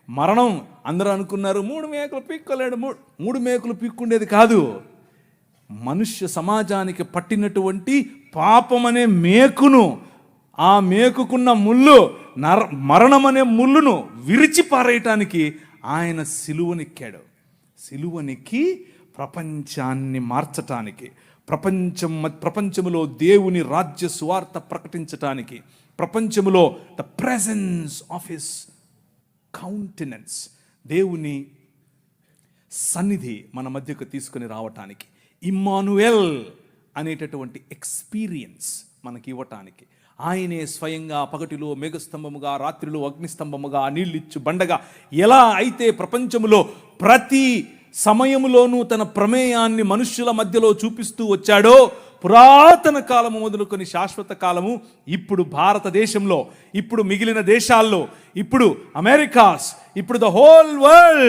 మరణం అందరూ అనుకున్నారు 3 మేకలు పీక్కోలేడు. 3 మేకలు పీక్కుండేది కాదు, మనుష్య సమాజానికి పట్టినటువంటి పాపం అనే మేకును, ఆ మేకుకున్న ముళ్ళు, మరణం అనే ముళ్ళును విరిచి పారేయటానికి ఆయన సిలువనెక్కాడు. సిలువనెక్కి ప్రపంచాన్ని మార్చటానికి, ప్రపంచములో దేవుని రాజ్య సువార్త ప్రకటించటానికి, ప్రపంచములో the presence of his countenance, దేవుని సన్నిధి మన మధ్యకు తీసుకుని రావటానికి, ఇమ్మానుయేల్ అనేటటువంటి ఎక్స్పీరియన్స్ మనకి ఇవ్వటానికి, ఆయనే స్వయంగా పగటిలో మేఘస్తంభముగా, రాత్రిలో అగ్నిస్తంభముగా, నీళ్ళిచ్చు బండగా ఎలా అయితే ప్రపంచములో ప్రతి సమయములోనూ తన ప్రమేయాన్ని మనుష్యుల మధ్యలో చూపిస్తూ వచ్చాడో, పురాతన కాలము మొదలుకొని శాశ్వత కాలము, ఇప్పుడు భారతదేశంలో, ఇప్పుడు మిగిలిన దేశాల్లో, ఇప్పుడు అమెరికాస్, ఇప్పుడు ద హోల్ వరల్డ్